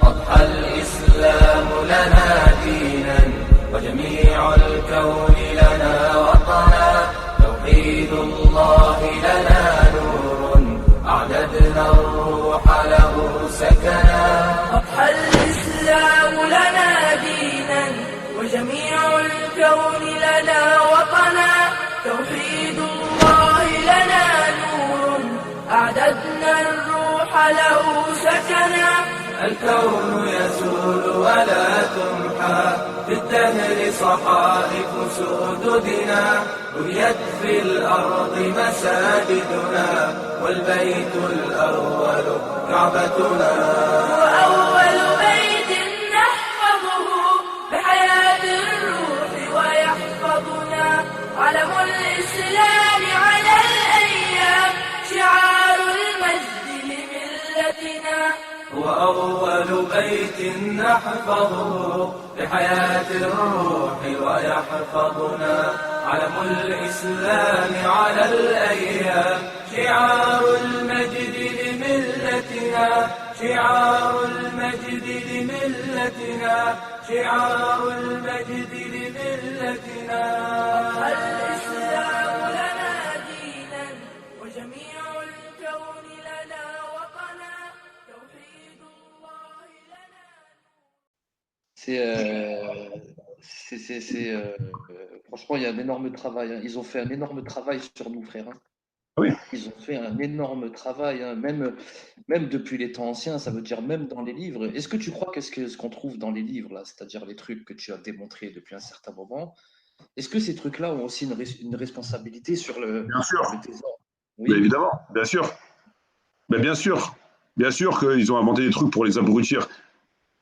أضحى الإسلام لنا دينا وجميع الكون لنا وطنا توحيد الله لنا نور أعددنا الروح له سكنا أضحى الإسلام لنا دينا وجميع الكون لنا وطنا توحيد الله لنا نور أعددنا الروح له سكنا الكون يزول ولا تمحى في الدهر صحائف سؤددنا بنيت في الأرض مساجدنا والبيت الأول كعبتنا وأول بيت نحفظه بحياة الروح ويحفظنا علم الإسلام على الأيام شعار المجد لملتنا هو أول بيت نحفظه بحياة الروح ويحفظنا علم الإسلام على الأيام شعار المجد لملتنا شعار المجد لملتنا شعار المجد لملتنا الإسلام لنا دينا وجميع الكون لنا وطنا توحيد الله لنا. Franchement, il y a un énorme travail, hein. Ils ont fait un énorme travail sur nous, frère, hein. Oui. Ils ont fait un énorme travail, hein. Même depuis les temps anciens, ça veut dire même dans les livres. Est-ce que tu crois que ce qu'on trouve dans les livres, là, c'est-à-dire les trucs que tu as démontrés depuis un certain moment, est-ce que ces trucs-là ont aussi une responsabilité sur Bien sûr. le trésor? Mais Oui. évidemment, bien sûr. Mais bien sûr. Bien sûr qu'ils ont inventé des trucs pour les abrutir.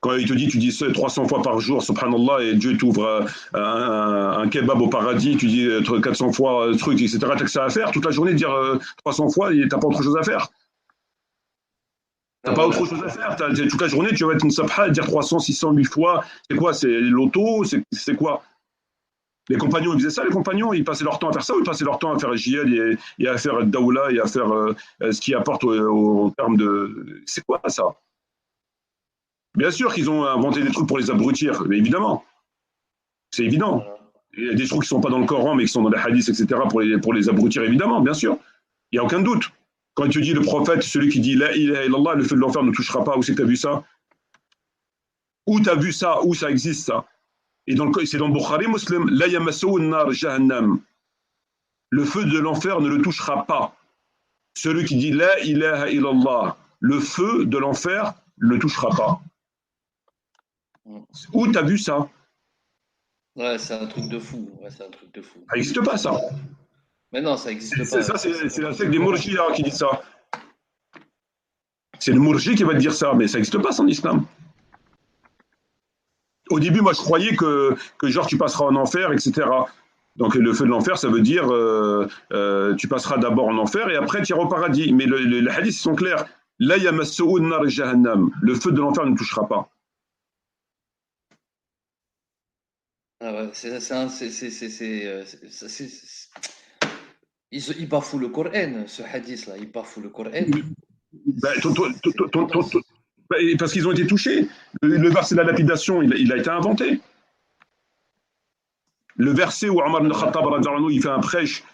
Quand il te dit, tu dis ça 300 fois par jour, subhanallah, et Dieu t'ouvre un kebab au paradis, tu dis 400 fois truc, etc. T'as que ça à faire toute la journée, dire 300 fois, et t'as pas autre chose à faire. T'as pas autre chose à faire. Toute la journée, tu vas être une sabha, dire 300, 600, 1000 fois. C'est quoi? C'est l'auto? C'est quoi? Les compagnons, ils faisaient ça, les compagnons, ils passaient leur temps à faire ça, ou ils passaient leur temps à faire jihad et à faire daoula et à faire ce qui apporte au terme de. C'est quoi ça? Bien sûr qu'ils ont inventé des trucs pour les abrutir, mais évidemment. C'est évident. Il y a des trucs qui ne sont pas dans le Coran, mais qui sont dans les hadiths, etc., pour les abrutir, évidemment, bien sûr. Il n'y a aucun doute. Quand il te dit le prophète, celui qui dit La ilaha illallah, le feu de l'enfer ne touchera pas, où c'est que tu as vu ça? Où tu as vu ça? Où ça existe ça? Et c'est dans Bukhari Muslim, La yamassu nar jahannam. Le feu de l'enfer ne le touchera pas. Celui qui dit La ilaha illallah, le feu de l'enfer ne le touchera pas. Où tu as vu ça? Ouais, c'est un truc de fou. Ouais, c'est un truc de fou. Ça n'existe pas, ça. Mais non, ça n'existe C'est pas. ça, c'est la secte des Mourji qui dit ça. C'est le Mourji qui va te dire ça, mais ça n'existe pas, ça, en islam. Au début, moi, je croyais que genre, tu passeras en enfer, etc. Donc, le feu de l'enfer, ça veut dire tu passeras d'abord en enfer et après, tu iras au paradis. Mais les hadiths, ils sont clairs. La yamassu nar jahannam. Le feu de l'enfer ne touchera pas. Ah ouais, il bafoue le Coran, ce hadith-là, il bafoue le Coran. Parce qu'ils ont été touchés. Le verset de la lapidation, il a été inventé. Le verset où Omar ibn Khattab il fait un prêche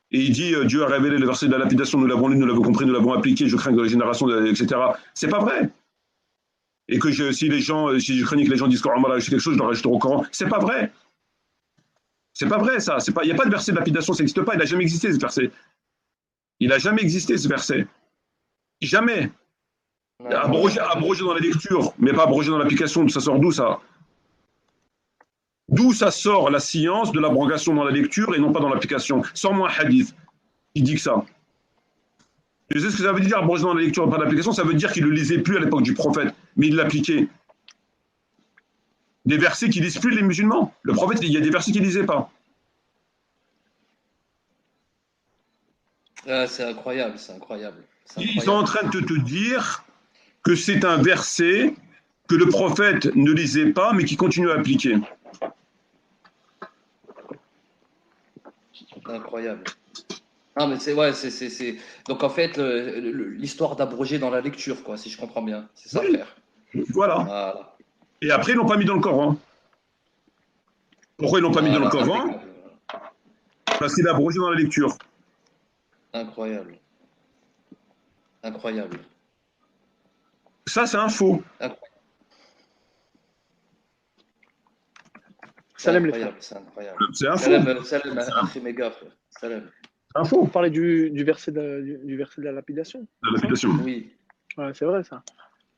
et il dit Dieu a révélé le verset de la lapidation, nous l'avons lu, nous l'avons compris, nous l'avons appliqué, je crains que la génération, etc. C'est pas vrai. Et que si je craignais que les gens disent qu'Omar a acheté quelque chose, je leur ajouterai au Coran. C'est pas vrai. C'est pas vrai, ça. Il n'y a pas de verset de lapidation, ça n'existe pas. Il n'a jamais existé, ce verset. Il n'a jamais existé, ce verset. Jamais. Abrogé dans la lecture, mais pas abrogé dans l'application. Ça sort d'où, ça? D'où ça sort la science de l'abrogation dans la lecture et non pas dans l'application? Sors-moi un hadith qui dit que ça. Tu sais ce que ça veut dire, abrogé dans la lecture et pas dans l'application? Ça veut dire qu'il ne le lisait plus à l'époque du prophète, mais il l'appliquait. Des versets qui lisent plus les musulmans. Le prophète, il y a des versets qu'il ne lisait pas. Ah, c'est incroyable, c'est incroyable. Ils sont en train de te dire que c'est un verset que le prophète ne lisait pas, mais qui continue à appliquer. Incroyable. Ah, mais c'est... Donc, en fait, l'histoire d'abroger dans la lecture, quoi, si je comprends bien. C'est ça, Oui. frère. Voilà. Voilà. Et après, ils l'ont pas mis dans le Coran. Pourquoi ils l'ont pas mis dans le Voilà, Coran? impeccable. Parce qu'il est abrogé dans la lecture. Incroyable. Incroyable. Ça, c'est un faux. C'est Salam les frères. incroyable, c'est incroyable. C'est un faux. Salam, salam, akhi méga, frère. Salam. C'est un On faux. parlait du verset du verset de la lapidation. La lapidation. Oui. Ouais, c'est vrai ça.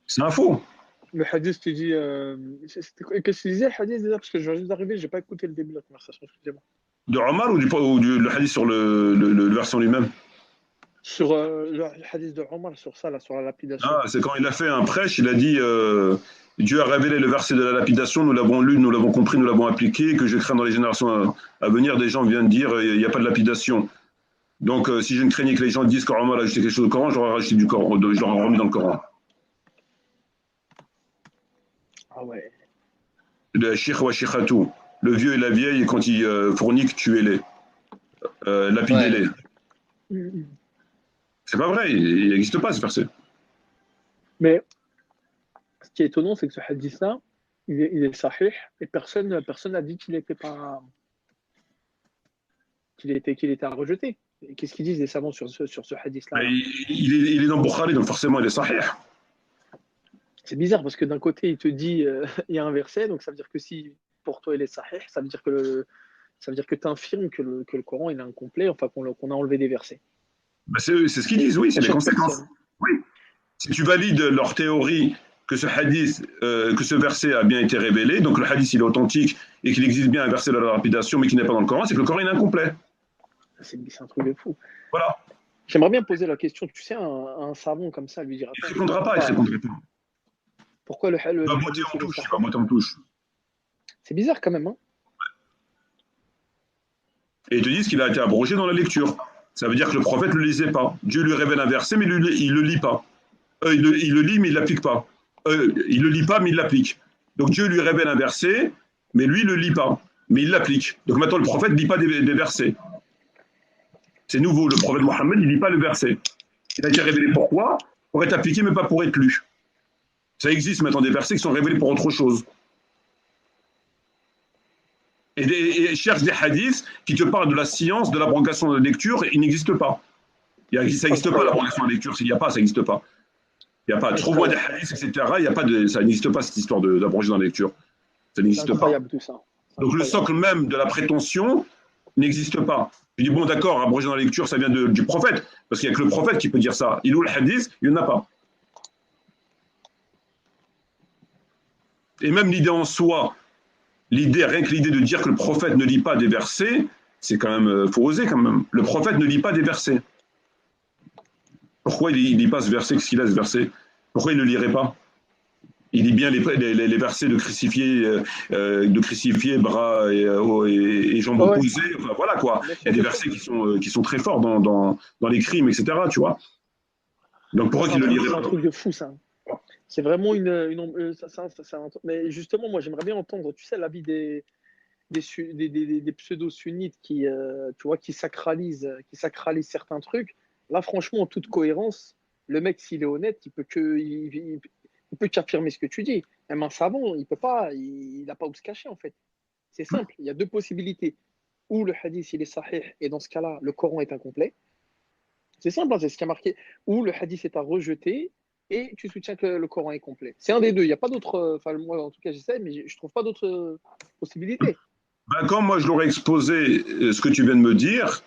C'est un faux. Le hadith, tu dis. Qu'est-ce que tu disais, le hadith déjà? Parce que je viens juste d'arriver, j'ai pas écouté le début de la conversation, excusez-moi. De Omar ou le hadith sur le verset en lui-même? Sur le hadith de Omar, sur ça, là, sur la lapidation. Ah, c'est quand il a fait un prêche, il a dit Dieu a révélé le verset de la lapidation, nous l'avons lu, nous l'avons compris, nous l'avons appliqué, que je crains dans les générations à venir, des gens viennent dire il n'y a pas de lapidation. Donc, si je ne craignais que les gens disent qu'Omar a ajouté quelque chose au Coran, je l'aurais rajouté du Coran, je l'aurais remis dans le Coran. Ah ouais. Le Sheikh wa Sheikhatu, le vieux et la vieille, quand ils fourniquent, tuez-les. Lapidez-les. Mhm. C'est pas vrai, il n'existe pas ce verset. Mais ce qui est étonnant, c'est que ce hadith-là, il est sahih et personne n'a dit qu'il était pas. Qu'il était à rejeter. Et qu'est-ce qu'ils disent les savants sur ce hadith-là? Mais il est dans Bukhari, donc forcément il est sahih. C'est bizarre parce que d'un côté, il te dit il y a un verset, donc ça veut dire que si pour toi il est sahih, ça veut dire que tu affirmes que le Coran il est incomplet, enfin qu'on a enlevé des versets. Ben c'est ce qu'ils disent, oui, c'est les conséquences. Oui. Si tu valides leur théorie que ce hadith, que ce verset a bien été révélé, donc le hadith il est authentique et qu'il existe bien un verset de la lapidation mais qui n'est pas dans le Coran, c'est que le Coran il est incomplet. C'est un truc de fou. Voilà. J'aimerais bien poser la question, tu sais, à un savant comme ça, lui dire Il ne répondra pas, il ne répondra pas. pourquoi le Il va botter en touche, il va botter en touche. C'est bizarre quand même, hein? Et ils te disent qu'il a été abrogé dans la lecture. Ça veut dire que le prophète ne le lisait pas. Dieu lui révèle un verset, mais il ne le lit pas. Il le lit, mais il ne l'applique pas. Il ne le lit pas, mais il l'applique. Donc Dieu lui révèle un verset, mais lui, il ne le lit pas, mais il l'applique. Donc maintenant, le prophète ne lit pas des versets. C'est nouveau, le prophète Mohammed, il ne lit pas le verset. Il a été révélé pourquoi? Pour être appliqué, mais pas pour être lu. Ça existe maintenant des versets qui sont révélés pour autre chose. Et cherche des hadiths qui te parlent de la science, de l'abrogation de la lecture, il n'existe pas. Ça n'existe pas, l'abrogation de la lecture. S'il n'y a pas, ça n'existe pas. Il n'y a pas. Trouve-moi des hadiths, etc. Il y a pas ça n'existe pas, cette histoire d'abroger dans la lecture. Ça n'existe pas. Incroyable tout ça. Donc le socle même de la prétention n'existe pas. Je dis, bon, d'accord, abroger dans la lecture, ça vient du prophète, parce qu'il n'y a que le prophète qui peut dire ça. Il ou le hadith, il n'y en a pas. Et même l'idée en soi, rien que l'idée de dire que le prophète ne lit pas des versets, c'est quand même, faut oser quand même. Le prophète ne lit pas des versets. Pourquoi il ne lit pas ce verset? Qu'est-ce qu'il a ce verset? Pourquoi il ne le lirait pas? Il lit bien les versets de crucifier bras et jambes opposées. Enfin, voilà quoi. Il y a des versets qui sont très forts dans les crimes, etc. Tu vois. Donc pourquoi qu'il ne le lirait pas? C'est un truc de fou ça. C'est vraiment mais justement, moi j'aimerais bien entendre, tu sais, l'avis des pseudo-sunnites qui, tu vois, qui sacralisent certains trucs. Là, franchement, en toute cohérence, le mec, s'il est honnête, il peut qu'affirmer ce que tu dis. Même un savant, il n'a pas où se cacher en fait. C'est simple, il y a deux possibilités. Ou le hadith, il est sahih, et dans ce cas-là, le Coran est incomplet. C'est simple, hein, c'est ce qui a marqué. Ou le hadith est à rejeter, et tu soutiens que le Coran est complet. C'est un des deux. Il n'y a pas d'autre. Enfin, moi, en tout cas, j'essaie, mais je ne trouve pas d'autres possibilités. Ben, quand moi, je leur ai exposé ce que tu viens de me dire,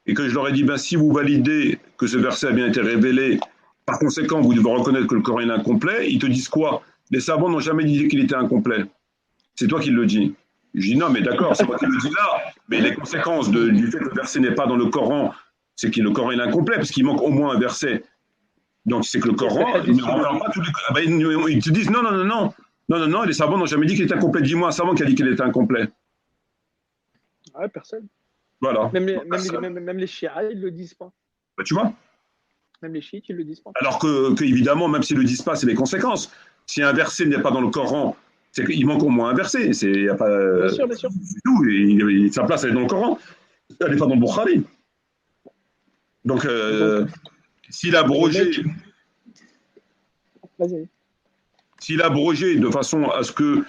et que je leur ai dit, ben, si vous validez que ce verset a bien été révélé, par conséquent, vous devez reconnaître que le Coran est incomplet, ils te disent quoi? Les savants n'ont jamais dit qu'il était incomplet. C'est toi qui le dis. Je dis non, mais d'accord, c'est moi qui le dis là, mais les conséquences du fait que le verset n'est pas dans le Coran, c'est que le Coran est incomplet, parce qu'il manque au moins un verset. Donc c'est que le Coran, il ne renferme pas tous les... Ah ben, ils te disent non, les savants n'ont jamais dit qu'il était incomplet. Dis-moi un savant qui a dit qu'il était incomplet. Ouais, personne. Voilà. Même les chiites, ils ne le disent pas. Ben, tu vois. Même les chiites, ils ne le disent pas. Alors que évidemment, même s'ils ne le disent pas, c'est les conséquences. Si un verset n'est pas dans le Coran, c'est qu'il manque au moins un verset. Y a pas, bien sûr. C'est tout. Sa place, elle est dans le Coran. Elle n'est pas dans le Bukhari. Donc, s'il a abrogé... Vas-y. S'il a abrogé de façon à ce que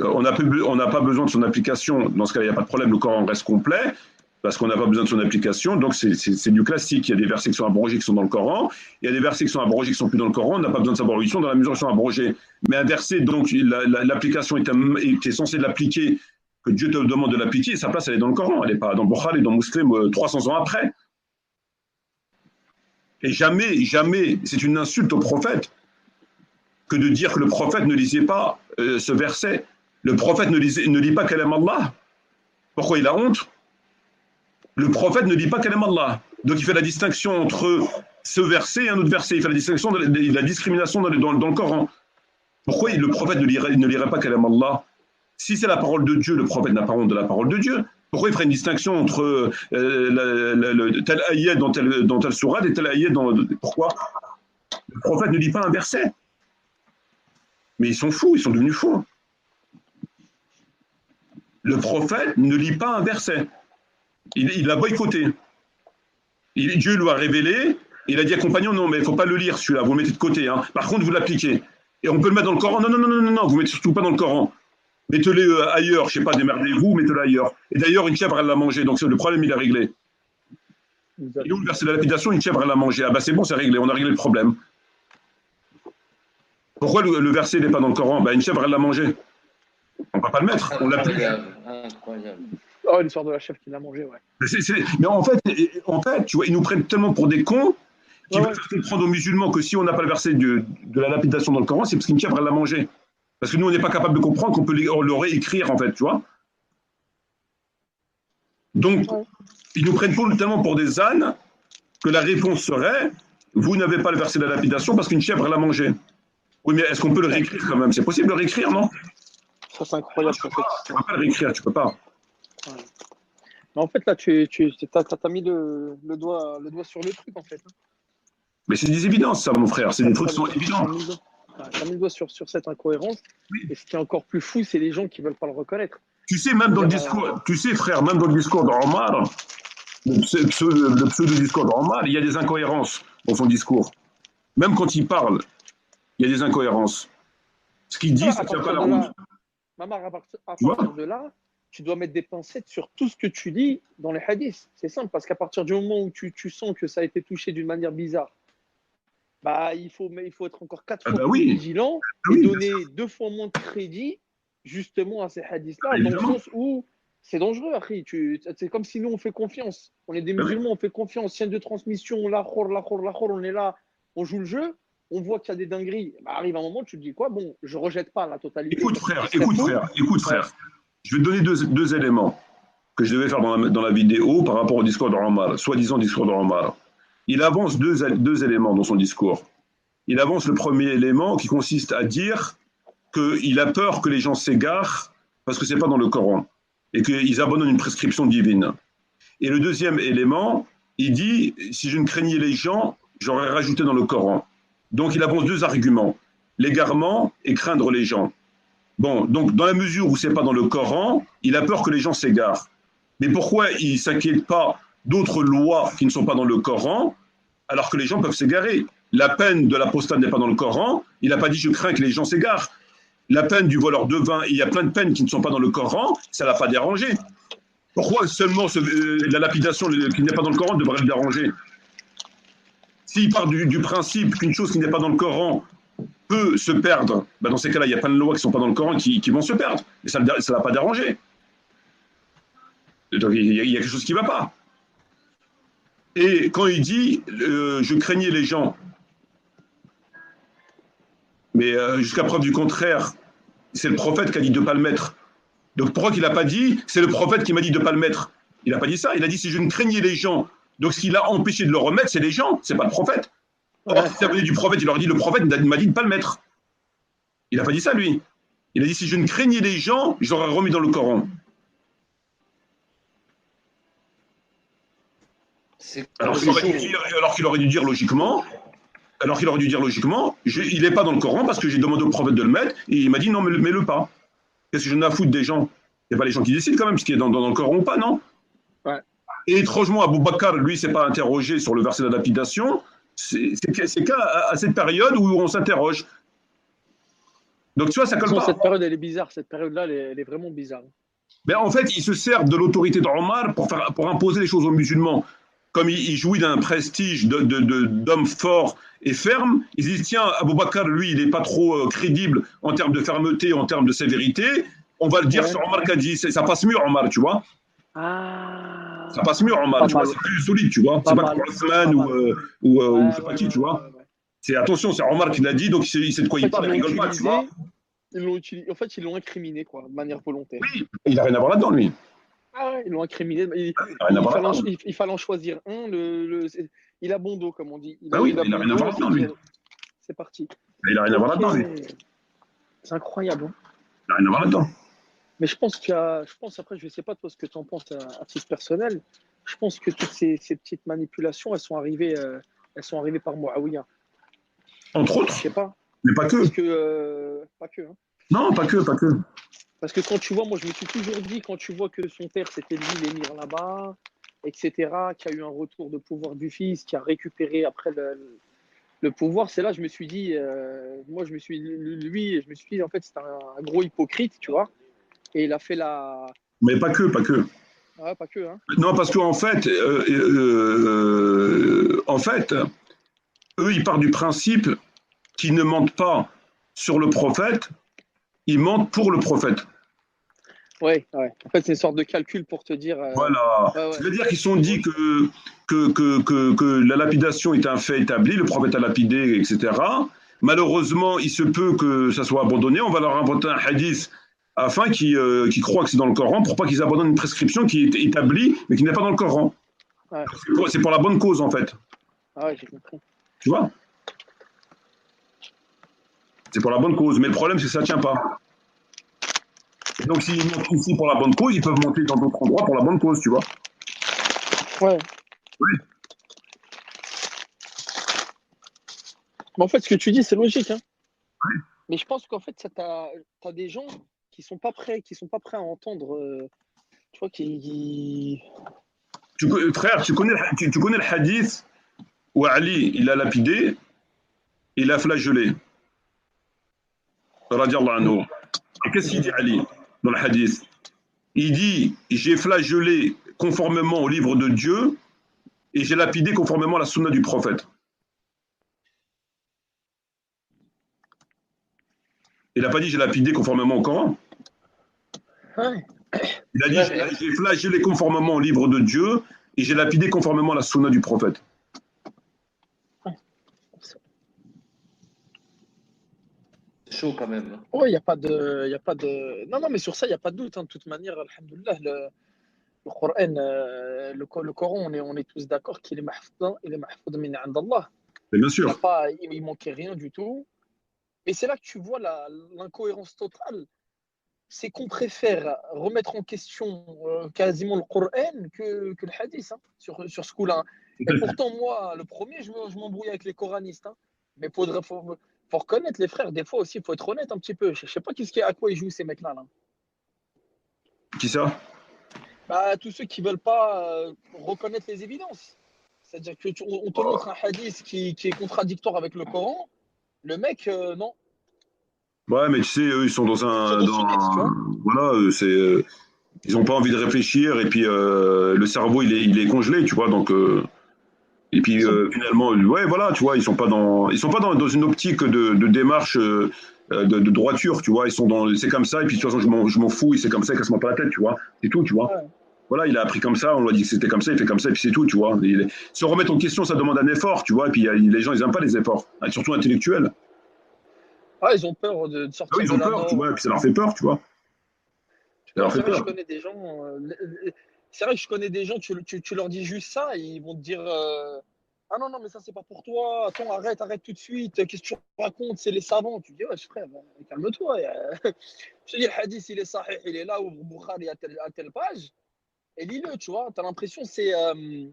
on n'a pas besoin de son application, dans ce cas-là, il n'y a pas de problème, le Coran reste complet, parce qu'on n'a pas besoin de son application, donc c'est du classique. Il y a des versets qui sont abrogés qui sont dans le Coran, il y a des versets qui sont abrogés qui sont plus dans le Coran, on n'a pas besoin de savoir où ils sont dans la mesure où ils sont abrogés. Mais un verset, donc l'application est censée l'appliquer, que Dieu te demande de l'appliquer, sa place elle est dans le Coran, elle n'est pas dans Bukhari et dans Muslim 300 ans après. Et jamais, jamais, c'est une insulte au prophète que de dire que le prophète ne lisait pas ce verset. Le prophète ne lit pas Kalam Allah. Pourquoi il a honte? Le prophète ne lit pas Kalam Allah. Donc il fait la distinction entre ce verset et un autre verset. Il fait la distinction, la discrimination dans le Coran. Pourquoi le prophète ne lirait pas Kalam Allah? Si c'est la parole de Dieu, le prophète n'a pas honte de la parole de Dieu. Pourquoi il ferait une distinction entre tel ayat dans telle sourate et tel ayat dans... Pourquoi? Le prophète ne lit pas un verset. Mais ils sont fous, ils sont devenus fous. Le prophète ne lit pas un verset. Il l'a boycotté. Dieu lui a révélé, il a dit à compagnon, non, mais il ne faut pas le lire celui-là, vous le mettez de côté. Hein. Par contre, vous l'appliquez. Et on peut le mettre dans le Coran. Non, vous ne mettez surtout pas dans le Coran. Mettez-le ailleurs, je ne sais pas, démerdez-vous, mettez-le ailleurs. Et d'ailleurs, une chèvre, elle l'a mangé, donc le problème, il est réglé. Et où le verset de la lapidation, une chèvre, elle l'a mangé. Ah ben c'est bon, c'est réglé, on a réglé le problème. Pourquoi le verset n'est pas dans le Coran? Ben, une chèvre, elle l'a mangé. On ne va pas le mettre, on l'applique. Incroyable. Oh, l'histoire de la chèvre qui l'a mangé, ouais. Mais en fait, tu vois, ils nous prennent tellement pour des cons qu'ils veulent faire comprendre aux musulmans que si on n'a pas le verset de la lapidation dans le Coran, c'est parce qu'une chèvre, elle l'a mangé. Parce que nous, on n'est pas capable de comprendre qu'on peut le réécrire, en fait, tu vois. Donc, ils nous prennent tellement pour des ânes que la réponse serait « Vous n'avez pas le verset de la lapidation parce qu'une chèvre l'a mangé ». Oui, mais est-ce qu'on peut le réécrire quand même? C'est possible de le réécrire, non? Ça, c'est incroyable. Tu ne peux pas le réécrire, tu ne peux pas. Ouais. Mais en fait, là, tu as mis le doigt sur le truc, en fait. Mais c'est des évidences, ça, mon frère. C'est des trucs qui sont évidents. Tu as mis le doigt sur cette incohérence. Oui. Et ce qui est encore plus fou, c'est les gens qui ne veulent pas le reconnaître. Tu sais, même dans le discours, frère, même dans le discours d'Omar, le pseudo-discours d'Omar, il y a des incohérences dans son discours. Même quand il parle, il y a des incohérences. Ce qu'il dit, ça ne tient pas la route. Mamar, à partir de là, tu dois mettre des pincettes sur tout ce que tu dis dans les hadiths. C'est simple, parce qu'à partir du moment où tu sens que ça a été touché d'une manière bizarre, bah, il faut être encore 4 fois plus vigilant et donner 2 fois moins de crédit justement à ces hadiths-là, dans le sens où c'est dangereux, Akhi. C'est comme si nous, on fait confiance. On est des musulmans, on fait confiance. Chaîne de transmission, la khor, on est là, on joue le jeu. On voit qu'il y a des dingueries. Bah, arrive un moment, tu te dis quoi? Bon, je ne rejette pas la totalité. Écoute, frère. Je vais te donner deux éléments que je devais faire dans la vidéo par rapport au discours d'Omar, soi-disant discours d'Omar. Il avance deux éléments dans son discours. Il avance le premier élément qui consiste à dire qu'il a peur que les gens s'égarent parce que ce n'est pas dans le Coran et qu'ils abandonnent une prescription divine. Et le deuxième élément, il dit, si je ne craignais les gens, j'aurais rajouté dans le Coran. Donc, il avance 2 arguments, l'égarement et craindre les gens. Bon, donc, dans la mesure où ce n'est pas dans le Coran, il a peur que les gens s'égarent. Mais pourquoi il ne s'inquiète pas d'autres lois qui ne sont pas dans le Coran, alors que les gens peuvent s'égarer? La peine de l'apostat n'est pas dans le Coran, il n'a pas dit « je crains que les gens s'égarent ». La peine du voleur de vin, il y a plein de peines qui ne sont pas dans le Coran, ça ne l'a pas dérangé. Pourquoi seulement la lapidation qui n'est pas dans le Coran devrait le déranger? S'il part du principe qu'une chose qui n'est pas dans le Coran peut se perdre, ben dans ces cas-là, il y a plein de lois qui ne sont pas dans le Coran qui vont se perdre. Et ça ne l'a pas dérangé. Donc, il y a quelque chose qui ne va pas. Et quand il dit « je craignais les gens », mais jusqu'à preuve du contraire, c'est le prophète qui a dit de ne pas le mettre. Donc pourquoi qu'il n'a pas dit « c'est le prophète qui m'a dit de ne pas le mettre ». Il n'a pas dit ça, il a dit « si je ne craignais les gens ». Donc ce qui l'a empêché de le remettre, c'est les gens, c'est pas le prophète. Or, si ça venait du prophète, il leur dit le prophète m'a dit de ne pas le mettre. Il n'a pas dit ça, lui. Il a dit si je ne craignais les gens, j'aurais remis dans le Coran. Alors qu'il aurait dû dire logiquement, il n'est pas dans le Coran parce que j'ai demandé au prophète de le mettre et il m'a dit non, mets-le pas. Qu'est-ce que je n'ai à foutre des gens? Il n'y a pas les gens qui décident quand même ce qui est dans le Coran ou pas, non? Ouais. Et étrangement, Abou Bakr, lui, ne s'est pas interrogé sur le verset de la lapidation. C'est qu'à cette période où on s'interroge. Donc, tu vois, ça De toute colle façon, pas. cette période, elle est bizarre. Cette période-là, elle est vraiment bizarre. Mais en fait, il se sert de l'autorité d'Omar pour imposer les choses aux musulmans. Comme il jouit d'un prestige d'homme fort et ferme, ils disent tiens, Abou Bakr, lui, il n'est pas trop crédible en termes de fermeté, en termes de sévérité. On va le dire Ouais. sur Omar Kadji. Ça passe mieux, Omar, tu vois. Ça Ah, passe mieux, Omar, pas tu vois. mal, C'est plus solide, tu vois. C'est pas pas comme mal, pas Othman mal. ou je Ouais, sais pas ouais, qui, ouais, tu vois. ouais, ouais. C'est attention, c'est Omar qui l'a dit, donc il sait de En quoi il fait, parle, il rigole pas, tu vois. En fait, ils l'ont incriminé, quoi, de manière volontaire. Oui, il n'a rien à voir là-dedans, lui. Ah ouais, ils l'ont incriminé. Il n'a rien à voir là-dedans. Il fallait en choisir un. Il a bon dos, comme on dit. Ah oui, Il a il n'a bon rien à voir dos. là-dedans, lui. C'est parti. Il n'a rien à voir Ok. là-dedans, lui. C'est incroyable, hein. Il n'a rien à voir là-dedans. Mais je pense après, je ne sais pas toi ce que tu en penses à titre personnel. Je pense que toutes ces petites manipulations, elles sont arrivées par Muawiyah. Entre Je autres, sais pas. mais pas que. Parce que, pas que, hein. Non, pas que, pas que. Parce que quand tu vois, moi je me suis toujours dit, quand tu vois que son père c'était lui l'émir là-bas, etc., qu'il y a eu un retour de pouvoir du fils, qui a récupéré après le pouvoir, c'est là je me suis dit, moi je me suis dit en fait c'est un gros hypocrite, tu vois, et il a fait la. Mais pas que, pas que. Ah, pas que, hein. Non, parce en fait, eux, ils partent du principe qu'ils ne mentent pas sur le prophète, ils mentent pour le prophète. Ouais, ouais. En fait, c'est une sorte de calcul pour te dire. Voilà. Ouais, ouais. C'est-à-dire qu'ils se sont dit que la lapidation est un fait établi, le prophète a lapidé, etc. Malheureusement, il se peut que ça soit abandonné. On va leur inventer un hadith afin qu'ils croient que c'est dans le Coran, pour pas qu'ils abandonnent une prescription qui est établie, mais qui n'est pas dans le Coran. Ouais. C'est pour la bonne cause, en fait. Ah ouais, j'ai compris. Tu vois? C'est pour la bonne cause. Mais le problème, c'est que ça ne tient pas. Et donc, s'ils montent ici pour la bonne cause, ils peuvent monter dans d'autres endroits pour la bonne cause, tu vois. Ouais. Oui. Mais en fait, ce que tu dis, c'est logique, hein. Ouais. Mais je pense qu'en fait, t'as des gens qui sont pas prêts à entendre. Tu vois, Frère, tu connais le hadith où Ali, il a lapidé, il a flagellé. Radiallahu anhu. Et qu'est-ce qu'il dit Ali dans le hadith? Il dit, j'ai flagellé conformément au livre de Dieu et j'ai lapidé conformément à la sunna du prophète. Il n'a pas dit j'ai lapidé conformément au Coran. Ouais. Il a dit j'ai flagellé conformément au livre de Dieu et j'ai lapidé conformément à la sunna du prophète. C'est chaud quand même. Ouais, il n'y a pas de. Non, non, mais sur ça, il n'y a pas de doute, hein. De toute manière, alhamdoulilah, le Coran, le Coran, on est tous d'accord qu'il est mahfoud, il est mahfoud min indallah. Mais bien sûr. Il manquait rien du tout. Et c'est là que tu vois l'incohérence totale. C'est qu'on préfère remettre en question quasiment le Coran que le hadith, hein, sur ce coup-là. Et pourtant, moi, le premier, je m'embrouille avec les coranistes, hein. Mais faut reconnaître, les frères, des fois aussi, il faut être honnête un petit peu. Je ne sais pas à quoi ils jouent, ces mecs-là. Là. Qui ça? Bah, tous ceux qui ne veulent pas reconnaître les évidences. C'est-à-dire qu'on te montre un hadith qui est contradictoire avec le Coran. Le mec, non. Ouais, mais tu sais, eux, ils sont dans un. Voilà, ils n'ont pas envie de réfléchir et puis le cerveau, il est congelé, tu vois. Donc, et puis finalement, ouais, voilà, tu vois, ils sont pas dans une optique de démarche de droiture, tu vois. Ils sont dans, c'est comme ça, et puis de toute façon, je m'en fous, et c'est comme ça, casse-moi pas la tête, tu vois. C'est tout, tu vois. Ouais. Voilà, il a appris comme ça, on lui a dit que c'était comme ça, il fait comme ça, et puis c'est tout, tu vois. Se remettre en question, ça demande un effort, tu vois. Et puis les gens, ils n'aiment pas les efforts, surtout intellectuels. Ah, ils ont peur de sortir. Ah, ils ont peur, tu vois, et puis ça leur fait peur, tu vois. C'est vrai que je connais des gens. C'est vrai que je connais des gens, tu leur dis juste ça, et ils vont te dire ah non, non, mais ça, c'est pas pour toi. Attends, arrête tout de suite. Qu'est-ce que tu racontes? C'est les savants. Tu dis, ouais, frère, calme-toi. Je te dis, le hadith, il est sahih, il est là, où Bukhari à telle page, et lis-le, tu vois. Tu as l'impression que c'est un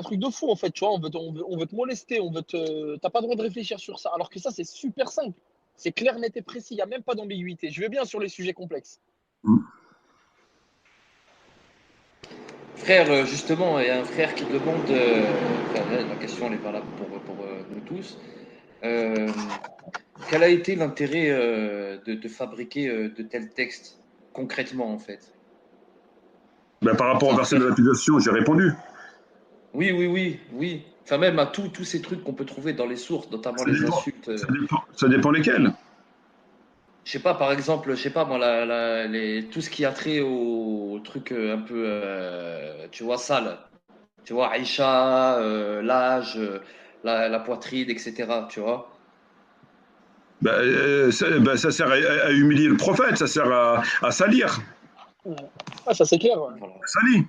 truc de fou, en fait, tu vois. On veut te molester, t'as pas le droit de réfléchir sur ça. Alors que ça, c'est super simple. C'est clair, net et précis. Il n'y a même pas d'ambiguïté. Je vais bien sur les sujets complexes. Frère, justement, il y a un frère qui demande, la question elle est valable pour nous tous. Quel a été l'intérêt de fabriquer de tels textes, concrètement, en fait? Ben, par rapport au verset de la lapidation, j'ai répondu. Oui, oui, oui, oui. Enfin, même à tous ces trucs qu'on peut trouver dans les sources, notamment Ça les dépend, insultes. ça dépend lesquels. Je sais pas, par exemple, je sais pas moi, tout ce qui a trait au truc un peu, tu vois, sale. Tu vois, Aïcha, l'âge, la poitrine, etc. Tu vois? Ça sert à humilier le prophète, ça sert à salir. Ouais. Ah, ça c'est clair. Ouais. Voilà. Salir.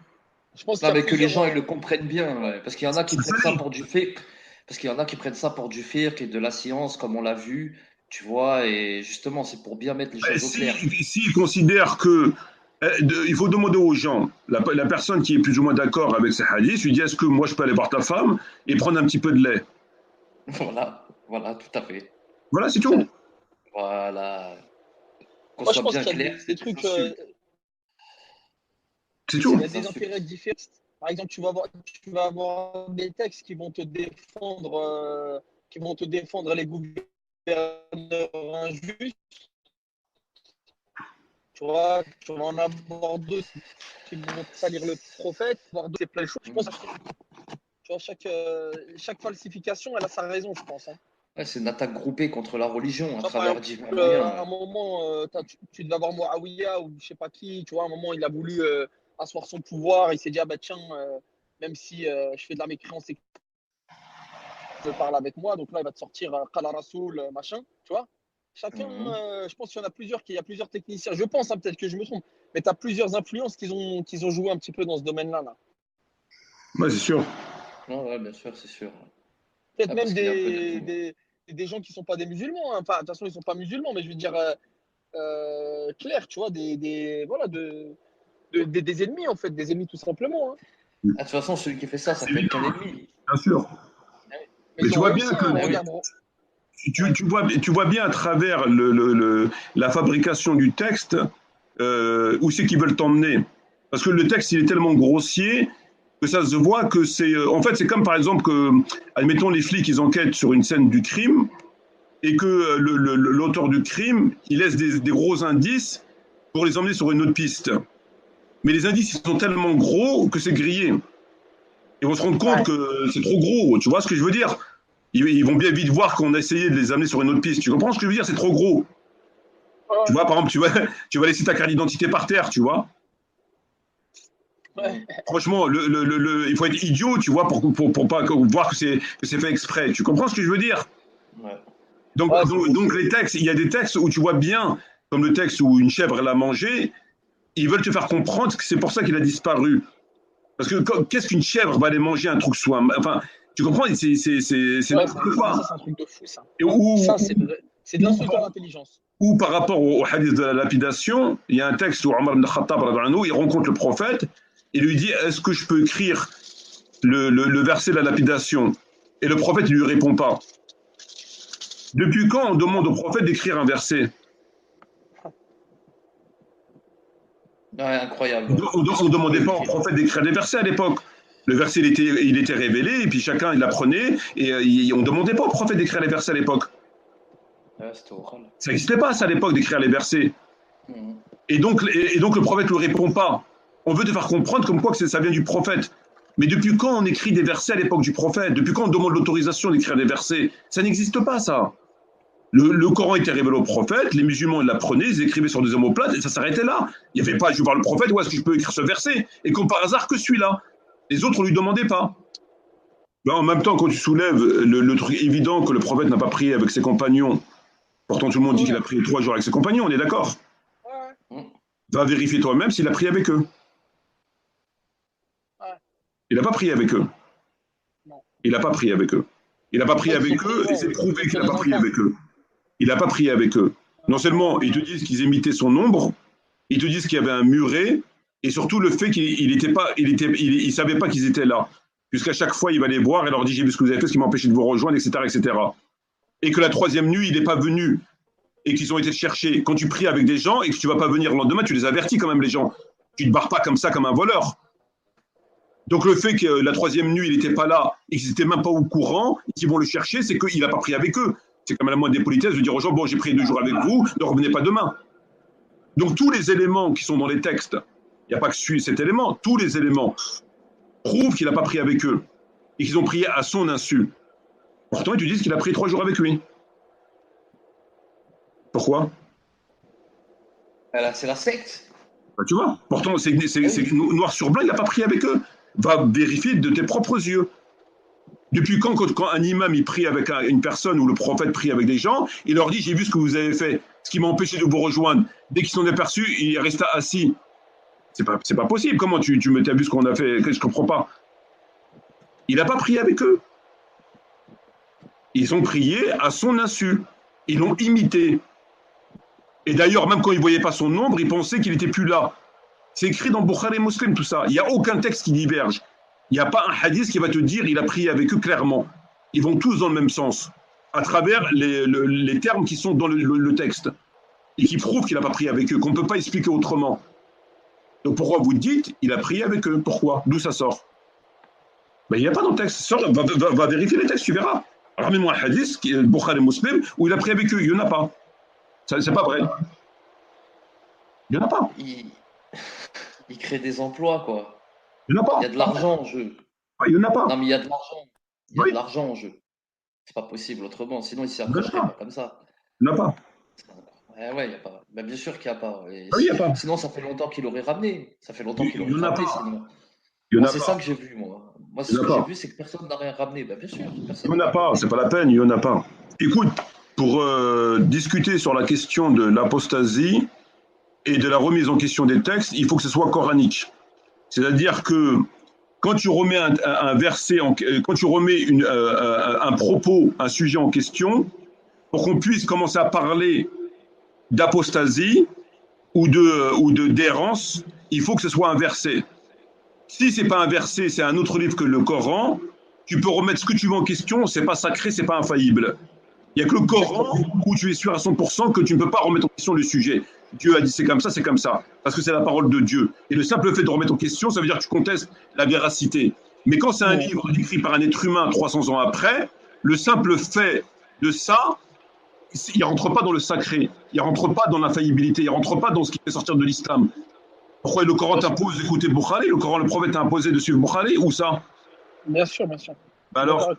Je pense qu'il Non, y a mais que les plusieurs. gens ils le comprennent bien, ouais. Parce qu'il y en a qui Ça prennent ça salit. pour du fait, parce qu'il y en a qui prennent ça pour du firk et de la science, comme on l'a vu, tu vois, et justement, c'est pour bien mettre les choses au clair. S'ils considèrent que il faut demander aux gens, la personne qui est plus ou moins d'accord avec ces hadiths, lui dit est-ce que moi je peux aller voir ta femme et prendre un petit peu de lait. Voilà, voilà, tout à fait. Voilà, c'est tout. Voilà. Qu'on Moi, je soit pense bien qu'il y a clair, des c'est des trucs. insultes. C'est Il tout. y a Des des insultes. intérêts différents. Par exemple, tu vas avoir des textes qui vont te défendre les gouverneurs injustes. Tu vas en avoir d'autres qui vont salir le prophète, voire d'autres, c'est plein de choses. Je pense que tu vois, chaque falsification, elle a sa raison, je pense. Hein. Ouais, c'est une attaque groupée contre la religion Tu à vois, par travers exemple, divers moyens. à un moment, tu devais avoir Moawiya ou je sais pas qui, tu vois, à un moment, il a voulu asseoir son pouvoir, il s'est dit, ah bah tiens, même si je fais de la mécréance et que je parle avec moi, donc là, il va te sortir Qala Rasoul, machin, tu vois. Chacun, Mhm. je pense qu'il y en a plusieurs, qu'il y a plusieurs techniciens. Je pense, hein, peut-être que je me trompe, mais tu as plusieurs influences qu'ils ont joué un petit peu dans ce domaine-là. Là. Ouais, c'est sûr. Ouais, ouais, bien sûr, c'est sûr. Peut-être Ah, même parce qu'il y a un peu de des, tout. des, des gens qui ne sont pas des musulmans. Hein. Enfin, de toute façon, ils ne sont pas musulmans, mais je veux dire, clair, tu vois, voilà, des ennemis, en fait, des ennemis tout simplement. Hein. Ah, de toute façon, celui qui fait ça, ça C'est peut être évident, qu'un ennemi. bien sûr. Mais Mais ils tu ont vois bien réussi, que hein, Ah oui. regarde. Ouais. tu vois bien à travers la fabrication du texte où c'est qu'ils veulent t'emmener. Parce que le texte, il est tellement grossier que ça se voit que c'est. En fait, c'est comme par exemple que, admettons, les flics, ils enquêtent sur une scène du crime et que l'auteur du crime, il laisse des gros indices pour les emmener sur une autre piste. Mais les indices, ils sont tellement gros que c'est grillé. Ils vont se rendre compte Ouais. que c'est trop gros. Tu vois ce que je veux dire? Ils vont bien vite voir qu'on a essayé de les amener sur une autre piste. Tu comprends ce que je veux dire? C'est trop gros. Tu vois, par exemple, tu vas laisser ta carte d'identité par terre, tu vois. Ouais. Franchement, il faut être idiot, tu vois, pour pas voir que c'est fait exprès. Tu comprends ce que je veux dire? Ouais. Donc, Ouais, c'est donc, donc possible. les textes, il y a des textes où tu vois bien, comme le texte où une chèvre l'a mangé, ils veulent te faire comprendre que c'est pour ça qu'il a disparu. Parce que qu'est-ce qu'une chèvre va aller manger un truc soit. Enfin, tu comprends? C'est Ouais, n'importe ça, quoi. c'est un truc de fou, ça. Et où, Ça, c'est de où, l'insulte à l'intelligence. ou par rapport au hadith de la lapidation, il y a un texte où Omar ibn Khattab, il rencontre le prophète et lui dit est-ce que je peux écrire le verset de la lapidation? Et le prophète ne lui répond pas. Depuis quand on demande au prophète d'écrire un verset? Ouais, incroyable. On ne demandait pas au prophète d'écrire des versets à l'époque. Le verset, il était révélé, et puis chacun, il l'apprenait, et on ne demandait pas au prophète d'écrire les versets à l'époque. Ouais, c'était horrible. Ça n'existait pas, ça, à l'époque, d'écrire les versets. Mhm. Et donc le prophète ne lui répond pas. On veut te faire comprendre comme quoi que ça vient du prophète. Mais depuis quand on écrit des versets à l'époque du prophète? Depuis quand on demande l'autorisation d'écrire des versets? Ça n'existe pas, ça. Le Coran était révélé au prophète, les musulmans l'apprenaient, ils écrivaient sur des omoplates, et ça s'arrêtait là. Il n'y avait pas, je vais voir le prophète, où est-ce que je peux écrire ce verset? Et comme par hasard, que celui-là. Les autres ne lui demandaient pas. Ben, en même temps, quand tu soulèves le truc évident que le prophète n'a pas prié avec ses compagnons, pourtant tout le monde dit qu'il a prié 3 jours avec ses compagnons, on est d'accord? Ouais, Mhm. Va vérifier toi-même s'il a prié avec eux. ouais. Il n'a pas prié avec eux. Non. Il n'a pas prié avec eux. Il n'a pas prié Ouais, avec eux et c'est ils prouvé ont qu'il fait n'a pas prié raisonnement. avec eux. Il n'a pas prié avec eux. Non seulement ils te disent qu'ils imitaient son ombre, ils te disent qu'il y avait un muret, et surtout le fait qu'il ne savait pas qu'ils étaient là. Puisqu'à chaque fois, il va les voir et leur dit j'ai vu ce que vous avez fait, ce qui m'a empêché de vous rejoindre, etc., etc. Et que la troisième nuit, il n'est pas venu et qu'ils ont été chercher. Quand tu pries avec des gens et que tu ne vas pas venir le lendemain, tu les avertis quand même, les gens. Tu ne te barres pas comme ça, comme un voleur. Donc le fait que la troisième nuit, il n'était pas là et qu'ils n'étaient même pas au courant et qu'ils vont le chercher, c'est qu'il n'a pas pris avec eux. C'est quand même la moindre des politesses de dire aux gens, bon, j'ai prié 2 jours avec vous, ne revenez pas demain. Donc tous les éléments qui sont dans les textes, il n'y a pas que cet élément, tous les éléments prouvent qu'il n'a pas prié avec eux et qu'ils ont prié à son insu. Pourtant, ils te disent qu'il a prié 3 jours avec lui. Pourquoi? C'est la secte. Bah, tu vois, pourtant, c'est noir sur blanc, il n'a pas prié avec eux. Va vérifier de tes propres yeux. Depuis quand un imam il prie avec une personne ou le prophète prie avec des gens, il leur dit j'ai vu ce que vous avez fait, ce qui m'a empêché de vous rejoindre. Dès qu'ils sont aperçus, il resta assis. C'est pas possible. Comment tu as vu ce qu'on a fait? Je ne comprends pas. Il n'a pas prié avec eux. Ils ont prié à son insu. Ils l'ont imité. Et d'ailleurs, même quand ils ne voyaient pas son nombre, ils pensaient qu'il n'était plus là. C'est écrit dans Bukhari et Muslim, tout ça. Il n'y a aucun texte qui diverge. Il n'y a pas un hadith qui va te dire il a prié avec eux clairement. Ils vont tous dans le même sens, à travers les termes qui sont dans le texte, et qui prouvent qu'il n'a pas prié avec eux, qu'on ne peut pas expliquer autrement. Donc pourquoi vous dites il a prié avec eux? Pourquoi? D'où ça sort? Ben, il n'y a pas dans le texte. Va vérifier les textes, tu verras. Ramène-moi un hadith, Bukhari et Muslim, où il a prié avec eux. Il n'y en a pas. C'est pas vrai. Il n'y en a pas. Il crée des emplois, quoi. Il n'y en a pas. Il y a de l'argent en jeu. Il n'y en a pas. Non, mais il y a de l'argent. Il y a Oui. de l'argent en jeu. C'est pas possible autrement. Sinon, il s'y approcherait pas comme ça. Il n'y en a pas. Ouais, il n'y a pas. Ben, bien sûr qu'il n'y a pas. Et Oui, il n'y a pas. sinon, ça fait longtemps qu'il aurait ramené. Ça fait longtemps qu'il Il y aurait en a ramené, pas. sinon. Il y en a C'est pas. ça que j'ai vu, moi. Moi, Il y ce en a que j'ai pas. vu, c'est que personne n'a rien ramené. Ben, bien sûr. Il n'y en a pas, c'est pas la peine, il n'y en a pas. Écoute, pour discuter sur la question de l'apostasie et de la remise en question des textes, il faut que ce soit coranique. C'est-à-dire que quand tu remets un verset, quand tu remets un propos, un sujet en question, pour qu'on puisse commencer à parler d'apostasie ou d'errance, il faut que ce soit un verset. Si c'est pas un verset, c'est un autre livre que le Coran, tu peux remettre ce que tu veux en question, c'est pas sacré, c'est pas infaillible. Il n'y a que le Coran où tu es sûr à 100% que tu ne peux pas remettre en question le sujet. Dieu a dit c'est comme ça, parce que c'est la parole de Dieu. Et le simple fait de remettre en question, ça veut dire que tu contestes la véracité. Mais quand c'est un livre écrit par un être humain 300 ans après, le simple fait de ça, il ne rentre pas dans le sacré, il ne rentre pas dans l'infaillibilité, il ne rentre pas dans ce qui fait sortir de l'islam. Pourquoi le Coran t'impose d'écouter Bukhari, le Coran, le prophète t'a imposé de suivre Bukhari, ou ça? Bien sûr, bien sûr. Ben alors,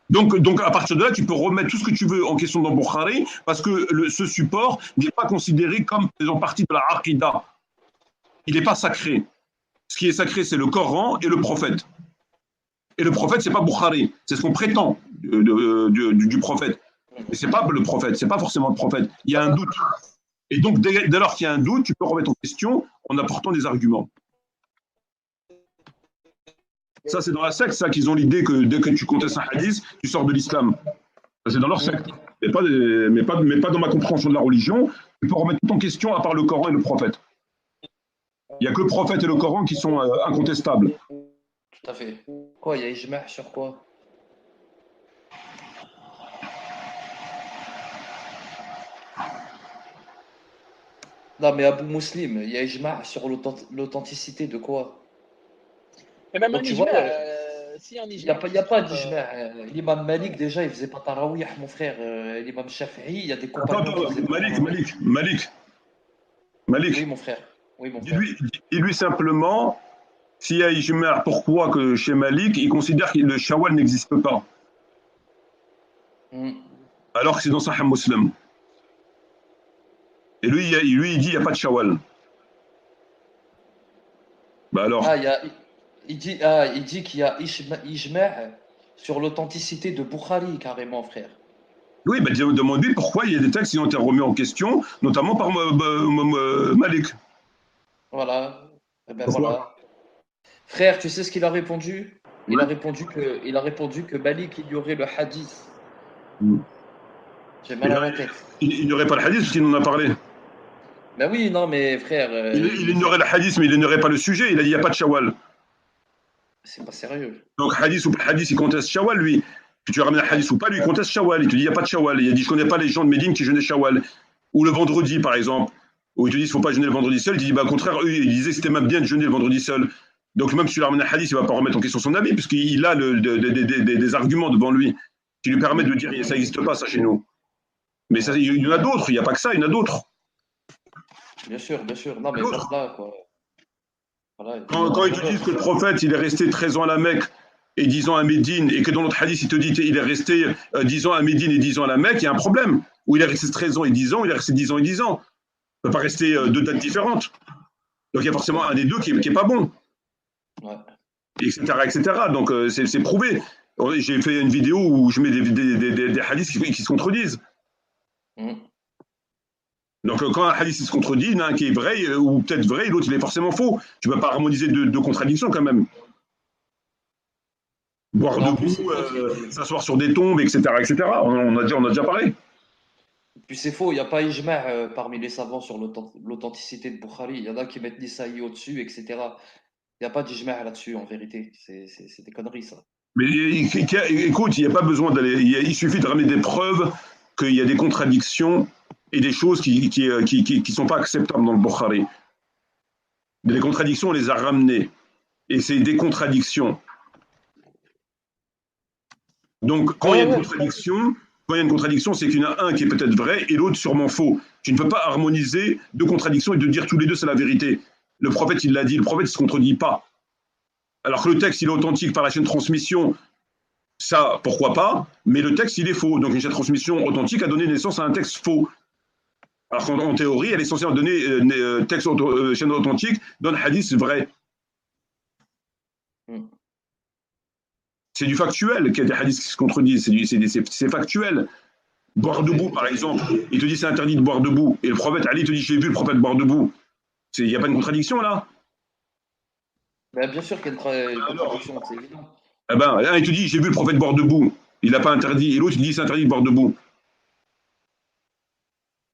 donc, à partir de là, tu peux remettre tout ce que tu veux en question dans Bukhari, parce que ce support n'est pas considéré comme faisant partie de la Aqidah. Il n'est pas sacré. Ce qui est sacré, c'est le Coran et le prophète. Et le prophète, c'est pas Bukhari. C'est ce qu'on prétend du prophète. Mais c'est pas le prophète, c'est pas forcément le prophète. Il y a un doute. Et donc, dès lors qu'il y a un doute, tu peux remettre en question en apportant des arguments. Ça, c'est dans la secte, ça, qu'ils ont l'idée que dès que tu contestes un hadith, tu sors de l'islam. Ça, c'est dans leur secte. Mais pas dans ma compréhension de la religion. Tu peux remettre tout en question à part le Coran et le prophète. Il n'y a que le prophète et le Coran qui sont incontestables. Tout à fait. Quoi, il y a ijma' sur quoi? Non, mais Abou Muslim, il y a ijma' sur l'authenticité de quoi? Et même Donc, un tu ijma, vois, si un il ijma. n'y a pas d'ijma'. L'imam Malik, déjà, il faisait pas tarawih, mon frère. L'imam Shafi'i, il y a des compagnons qui faisaient pas tarawih. Malik. Oui, mon frère. Oui, mon frère. Dis-lui simplement, s'il y a ijma', pourquoi que chez Malik, il considère que le shawwal n'existe pas, alors que c'est dans Sahih Muslim. Et lui, il dit qu'il n'y a pas de shawwal. Bah alors. Il dit qu'il y a ijma' sur l'authenticité de Bukhari, carrément, frère. Oui, bah, demande-lui pourquoi il y a des textes qui ont été remis en question, notamment par Malik. Voilà. Eh ben voilà. Frère, tu sais ce qu'il a répondu? Il a répondu que Malik ignorait le hadith. J'ai mal à la tête. Il n'ignorait pas le hadith parce qu'il en a parlé. Ben oui, non, mais frère. Il ignorait le hadith, mais il n'ignorait pas le sujet. Il a dit il n'y a pas de shawwal. C'est pas sérieux. Donc, hadith, il conteste shawwal, lui. Que tu ramènes un hadith ou pas, lui, il conteste shawwal. Il te dit il n'y a pas de shawwal. Il a dit je ne connais pas les gens de Médine qui jeûnaient shawwal. Ou le vendredi, par exemple. Où ils te disent qu'il ne faut pas jeûner le vendredi seul. Il dit bah, au contraire, eux, ils disaient que c'était même bien de jeûner le vendredi seul. Donc, même si tu lui ramènes un hadith, il ne va pas remettre en question son avis, puisqu'il a des arguments devant lui qui lui permet de dire ça n'existe pas, ça, chez nous. Mais ça, il y en a d'autres, il n'y a pas que ça, il y en a d'autres. Bien sûr, bien sûr. Non, mais D'autres. là, quoi. Voilà, Quand ils te disent que le prophète, il est resté 13 ans à la Mecque et 10 ans à Médine, et que dans notre hadith, il te dit qu'il est resté 10 ans à Médine et 10 ans à la Mecque, il y a un problème. Ou il est resté 13 ans et 10 ans, il est resté 10 ans et 10 ans. Il ne peut pas rester deux dates différentes. Donc il y a forcément un des deux qui est pas bon. ouais. Etc. etc. Donc c'est prouvé. J'ai fait une vidéo où je mets des hadiths qui se contredisent. Mm. Donc quand un hadith se contredit, il y en a un qui est vrai, ou peut-être vrai, et l'autre il est forcément faux. Tu ne peux pas harmoniser deux contradictions quand même. Boire Non, debout, s'asseoir sur des tombes, etc. etc. On a déjà parlé. Puis c'est faux, il n'y a pas ijma' parmi les savants sur l'authenticité de Bukhari. Il y en a qui mettent Nisaï au-dessus, etc. Il n'y a pas d'ijma' là-dessus, en vérité. C'est des conneries, ça. Mais écoute, il n'y a pas besoin d'aller. Il suffit de ramener des preuves qu'il y a des contradictions et des choses qui sont pas acceptables dans le Bukhari. Les contradictions, on les a ramenées. Et c'est des contradictions. Donc, quand il y a une contradiction, c'est qu'il y en a un qui est peut-être vrai et l'autre sûrement faux. Tu ne peux pas harmoniser deux contradictions et de dire tous les deux c'est la vérité. Le prophète, il l'a dit, le prophète ne se contredit pas. Alors que le texte, il est authentique par la chaîne de transmission, ça, pourquoi pas, mais le texte, il est faux. Donc une chaîne de transmission authentique a donné naissance à un texte faux. Alors qu'en théorie, elle est censée donner chaîne authentique, donne hadith vrai. Mm. C'est du factuel qu'il y a des hadiths qui se contredisent, c'est factuel. Boire debout, par exemple, il te dit c'est interdit de boire debout, et le prophète Ali te dit j'ai vu le prophète boire debout. Il n'y a pas de contradiction là. Ben, bien sûr qu'il y a une contradiction, c'est évident. Eh ben, un, il te dit j'ai vu le prophète boire debout, il n'a pas interdit, et l'autre il dit c'est interdit de boire debout.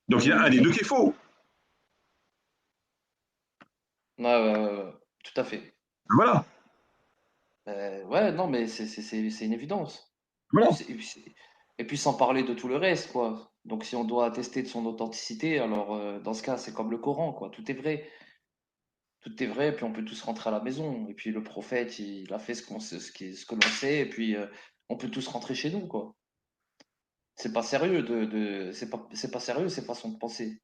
Donc il y a un des deux qui est faux. Ouais, tout à fait. Voilà. Ouais, non, mais c'est une évidence. Voilà. Et puis sans parler de tout le reste, quoi. Donc si on doit attester de son authenticité, alors dans ce cas, c'est comme le Coran, quoi. Tout est vrai. Tout est vrai, puis on peut tous rentrer à la maison. Et puis le prophète, il a fait ce que l'on sait, et puis on peut tous rentrer chez nous, quoi. C'est pas sérieux c'est pas sérieux, c'est façon de penser.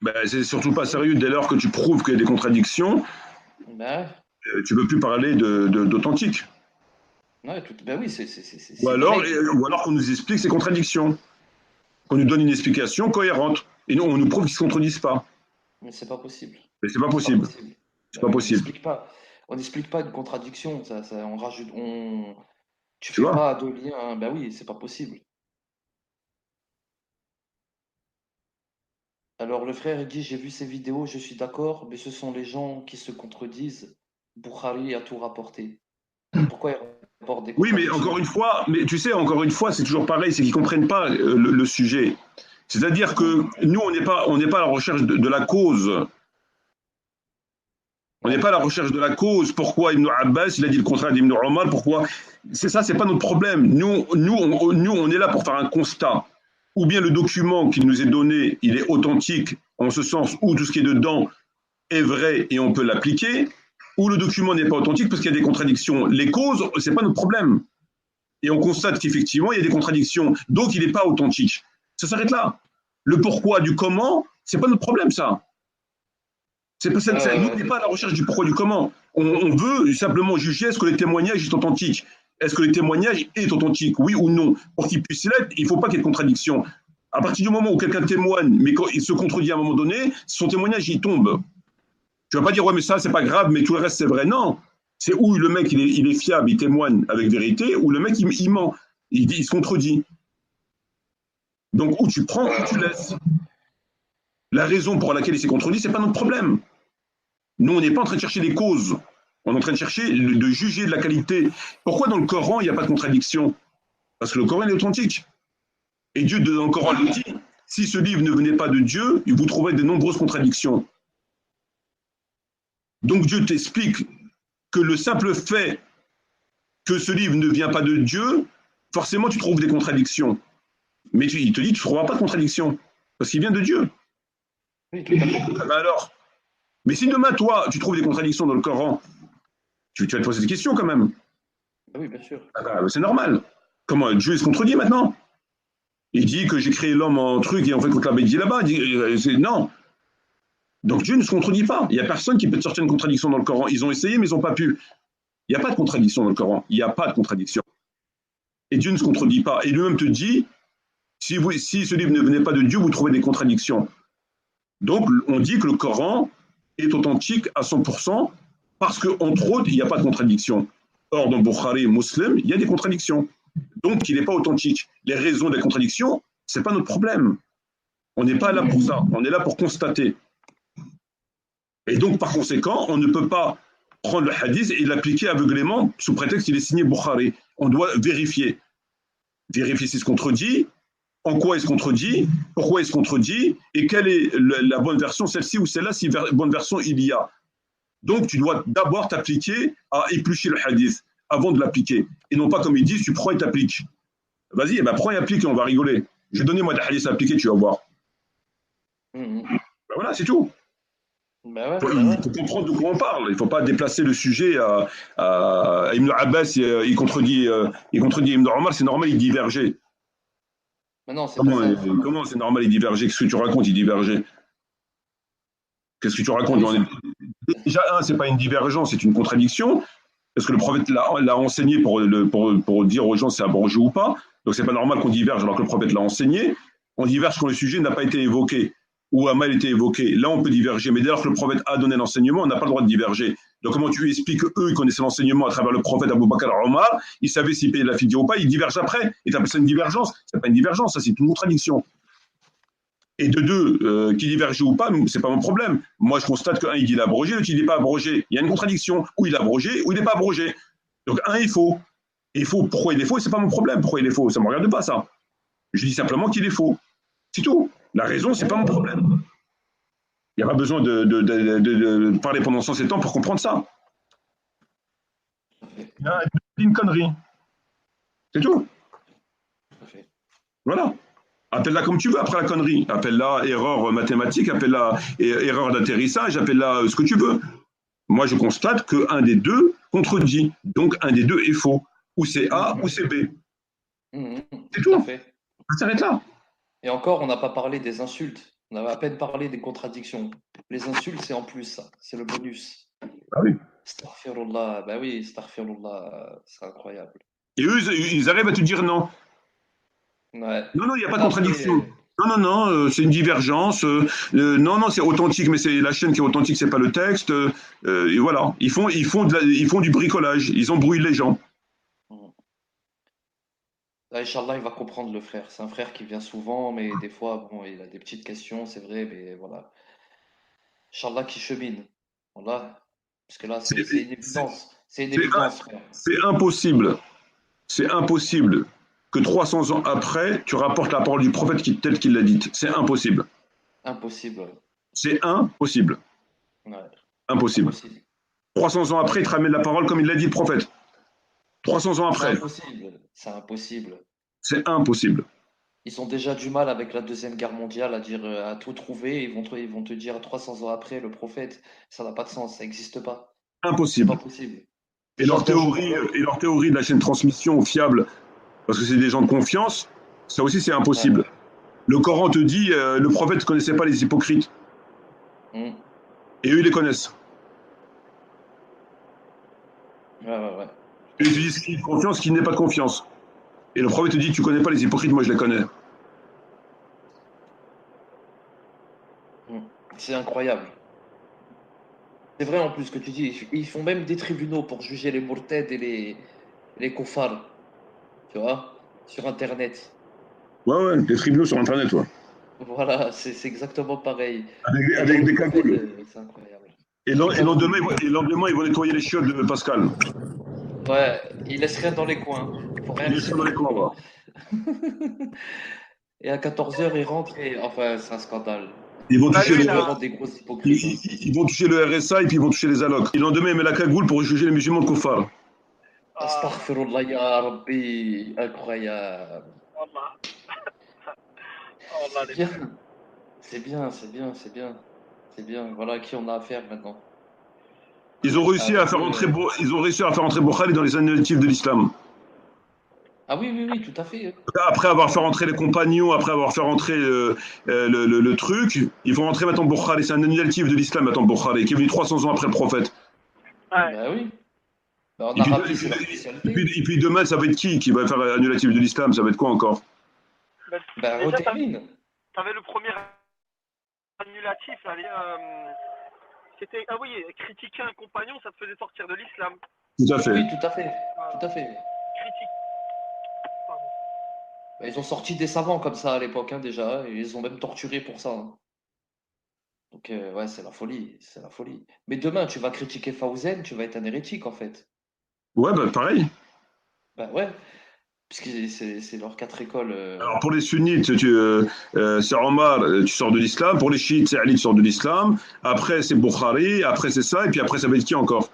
Ben, c'est surtout pas sérieux dès lors que tu prouves qu'il y a des contradictions, Ben, tu ne peux plus parler d'authentique. ouais, ben oui, Ou alors qu'on nous explique ces contradictions, qu'on nous donne une explication cohérente, et nous, on nous prouve qu'ils ne se contredisent pas. Mais c'est pas possible. Mais c'est pas possible. C'est pas possible. On n'explique pas une contradiction, on rajoute, tu Tu fais vois? pas de lien, ben oui, c'est pas possible. Alors le frère il dit, j'ai vu ces vidéos, je suis d'accord, mais ce sont les gens qui se contredisent. Bukhari a tout rapporté. Pourquoi il rapporte des Oui, mais contradictions? encore une fois, encore une fois, c'est toujours pareil, c'est qu'ils ne comprennent pas le sujet. C'est-à-dire que nous, on n'est pas à la recherche de la cause. On n'est pas à la recherche de la cause. Pourquoi Ibn Abbas, il a dit le contraire d'Ibn Omar, pourquoi? C'est ça, c'est pas notre problème. Nous, on est là pour faire un constat. Ou bien le document qui nous est donné, il est authentique, en ce sens où tout ce qui est dedans est vrai et on peut l'appliquer, ou le document n'est pas authentique parce qu'il y a des contradictions. Les causes, c'est pas notre problème. Et on constate qu'effectivement, il y a des contradictions, donc il n'est pas authentique. Ça s'arrête là. Le pourquoi du comment, c'est pas notre problème, ça. Nous, on n'est pas à la recherche du pourquoi du comment. On veut simplement juger est-ce que le témoignage est authentique. Est-ce que le témoignage est authentique, oui ou non? Pour qu'il puisse l'être, il ne faut pas qu'il y ait de contradiction. À partir du moment où quelqu'un témoigne, mais quand il se contredit à un moment donné, son témoignage, il tombe. Tu ne vas pas dire, ouais, mais ça, c'est pas grave, mais tout le reste, c'est vrai. Non. C'est où le mec, il est fiable, il témoigne avec vérité, ou le mec, il ment, il se contredit. Donc, où tu prends, où tu laisses. La raison pour laquelle il s'est contredit, ce n'est pas notre problème. Nous, on n'est pas en train de chercher les causes. On est en train de chercher, de juger de la qualité. Pourquoi dans le Coran, il n'y a pas de contradiction? Parce que le Coran est authentique. Et Dieu, dans le Coran, le dit, si ce livre ne venait pas de Dieu, vous trouverez de nombreuses contradictions. Donc Dieu t'explique que le simple fait que ce livre ne vient pas de Dieu, forcément tu trouves des contradictions. Mais il te dit, tu ne trouveras pas de contradiction, parce qu'il vient de Dieu. Oui, tout à fait. Ben alors, mais si demain, toi, tu trouves des contradictions dans le Coran, tu vas te poser des questions quand même. Oui, bien sûr. Ah ben, c'est normal. Comment Dieu il se contredit maintenant? Il dit que j'ai créé l'homme en truc et en fait, quand la dit là-bas, non. Donc Dieu ne se contredit pas. Il n'y a personne qui peut te sortir une contradiction dans le Coran. Ils ont essayé, mais ils n'ont pas pu. Il n'y a pas de contradiction dans le Coran. Il n'y a pas de contradiction. Et Dieu ne se contredit pas. Et lui-même te dit, si ce livre ne venait pas de Dieu, vous trouvez des contradictions. Donc, on dit que le Coran est authentique à 100% parce qu'entre autres, il n'y a pas de contradiction. Or, dans Bukhari et Muslim, il y a des contradictions. Donc, il n'est pas authentique. Les raisons des contradictions, ce n'est pas notre problème. On n'est pas là pour ça. On est là pour constater. Et donc, par conséquent, on ne peut pas prendre le hadith et l'appliquer aveuglément sous prétexte qu'il est signé Bukhari. On doit vérifier. Vérifier s'il se contredit, en quoi il se contredit, pourquoi il se contredit, et quelle est la bonne version, celle-ci ou celle-là, si bonne version il y a. Donc, tu dois d'abord t'appliquer à éplucher le hadith avant de l'appliquer. Et non pas comme ils disent, tu prends et t'appliques. Vas-y, prends et applique et on va rigoler. Je vais donner moi des hadiths à appliquer, tu vas voir. Voilà, c'est tout. Il faut comprendre de quoi on parle. Il ne faut pas déplacer le sujet à Ibn Abbas. Il contredit Ibn Omar, c'est normal, il divergeait. Mais non, c'est comment c'est normal, il divergeait? Qu'est-ce que tu racontes, il divergeait? Qu'est-ce que tu racontes? Déjà, ce n'est pas une divergence, c'est une contradiction. Parce que le prophète l'a enseigné pour dire aux gens si c'est abrogé ou pas. Donc, ce n'est pas normal qu'on diverge alors que le prophète l'a enseigné. On diverge quand le sujet n'a pas été évoqué ou a mal été évoqué. Là, on peut diverger. Mais dès lors que le prophète a donné l'enseignement, on n'a pas le droit de diverger. Donc, comment tu expliques qu'eux, ils connaissaient l'enseignement à travers le prophète Abu Bakr Omar, ils savaient s'ils payaient la fidya ou pas, ils divergent après. Et tu appelles ça une divergence? Ce n'est pas une divergence, ça, c'est une contradiction. Et de deux, qui divergent ou pas, c'est pas mon problème. Moi, je constate qu'un, il dit l'abrogé, l'autre, il n'est pas abrogé. Il y a une contradiction. Ou il est abrogé, ou il n'est pas abrogé. Donc, un, il faut. Il faut. Pourquoi il est faux? C'est pas mon problème. Pourquoi il est faux? Ça ne me regarde pas, ça. Je dis simplement qu'il est faux. C'est tout. La raison, c'est pas mon problème. Il n'y a pas besoin de parler pendant 107 ans pour comprendre ça. Il y a une connerie. C'est tout. Voilà. Appelle-la comme tu veux après la connerie. Appelle-la erreur mathématique, appelle-la erreur d'atterrissage, appelle-la ce que tu veux. Moi, je constate qu'un des deux contredit. Donc, un des deux est faux. Ou c'est A ou c'est B. C'est tout. Ça s'arrête là. Et encore, on n'a pas parlé des insultes. On a à peine parlé des contradictions. Les insultes, c'est en plus, ça. C'est le bonus. Ah oui. Astaghfirullah. Bah oui, astaghfirullah. C'est incroyable. Et eux, ils arrivent à te dire non. Ouais. Non, il n'y a pas de contradiction. Non, c'est une divergence. Non, c'est authentique, mais c'est la chaîne qui est authentique, c'est pas le texte. Et voilà, ils font du bricolage. Ils embrouillent les gens. Là, Inch'Allah, il va comprendre le frère. C'est un frère qui vient souvent, mais des fois, bon, il a des petites questions, c'est vrai, mais voilà. Inch'Allah, qui chemine. Voilà. Parce que là, c'est une évidence. C'est une évidence, frère. C'est impossible. C'est impossible que 300 ans après, tu rapportes la parole du prophète telle qu'il l'a dite. C'est impossible. Impossible. C'est impossible. Ouais. Impossible. 300 ans après, il te ramène la parole comme il l'a dit le prophète. 300 ans après. C'est impossible. C'est impossible. C'est impossible. Ils ont déjà du mal avec la Deuxième Guerre mondiale à dire, à tout trouver. Ils vont te dire 300 ans après, le prophète, ça n'a pas de sens, ça n'existe pas. Impossible. C'est pas possible. Et leur théorie de la chaîne de transmission fiable, parce que c'est des gens de confiance, ça aussi c'est impossible. Ouais. Le Coran te dit, le prophète ne connaissait pas les hypocrites. Et eux, ils les connaissent. Ouais. Et ils te disent qui est de confiance, qui n'est pas de confiance. Et le prophète te dit, tu ne connais pas les hypocrites, moi je les connais. C'est incroyable. C'est vrai en plus ce que tu dis. Ils font même des tribunaux pour juger les mourtèdes et les koufars. Tu vois, sur Internet. Ouais, des tribunaux sur Internet, ouais. Voilà, c'est exactement pareil. Avec des cagoules. C'est incroyable. Et lendemain, ils vont nettoyer les chiottes de Pascal. Ouais, ils laissent rien dans les coins. Ils laissent rien dans les coins, Et à 14h, ils rentrent et... Enfin, c'est un scandale. Ils vont toucher des grosses hypocrites. Ils vont toucher le RSA et puis ils vont toucher les allocs. Et lendemain, ils mettent la cagoule pour juger les musulmans de Koufar. Astaghfirullah ya Rabbi. Incroyable. C'est bien. Voilà à qui on a affaire maintenant. Ils ont réussi à faire entrer Bukhari dans les analytiques de l'islam. Ah Ah oui, oui, oui, tout à fait. Après avoir fait rentrer les compagnons, après avoir fait rentrer le truc, il faut rentrer maintenant Bukhari. C'est un annulatif de l'islam maintenant Bukhari, qui est venu 300 ans après le prophète. Ouais. Ben oui. Ben, en Et puis, Arabie, c'est leur spécialité. et puis demain, ça va être qui va faire annulatif de l'islam? Ça va être quoi encore? Bah, Ben, déjà, Rotelmine. t'avais le premier annulatif, là, c'était, ah oui, critiquer un compagnon, ça te faisait sortir de l'islam. Tout à fait. Oui, tout à fait. Tout à fait. Critique. Pardon. Ben, ils ont sorti des savants comme ça à l'époque, hein, déjà, et ils ont même torturé pour ça, hein. Donc, ouais, c'est la folie. C'est la folie. Mais demain, tu vas critiquer Fawzen, tu vas être un hérétique, en fait. Ouais, bah pareil. Ben ouais. Puisque c'est leurs 4 écoles. Alors pour les sunnites, c'est Omar, tu sors de l'islam. Pour les chiites, c'est Ali, tu sors de l'islam. Après, c'est Bukhari. Après, c'est ça. Et puis après, ça va être qui encore?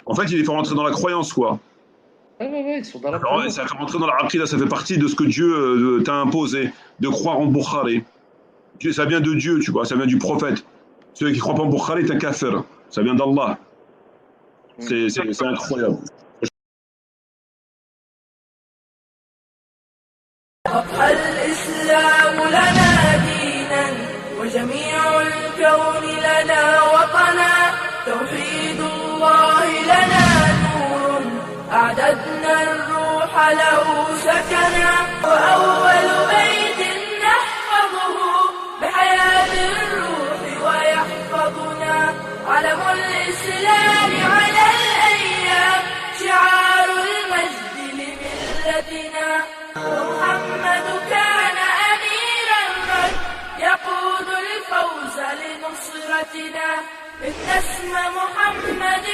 En fait, il les fait rentrer dans la croyance, quoi. Ouais, ouais, ouais, ils sont dans la Alors, croyance. ça fait rentrer dans la aqida, ça fait partie de ce que Dieu t'a imposé, de croire en Bukhari. Ça vient de Dieu, tu vois, ça vient du prophète. Celui qui ne croit pas en Bukhari est un kafir. Ça vient d'Allah. C'est incroyable. أضحى الإسلام لنا دينا وجميع الكون لنا وطنا توحيد الله لنا نور أعددنا الروح له سكنا وأول بيت نحفظه بحياة الروح ويحفظنا علم الإسلام على الأيام شعار المجد لملتنا محمد كان أميرا قد يقود الفوز لنصرتنا إن اسم محمد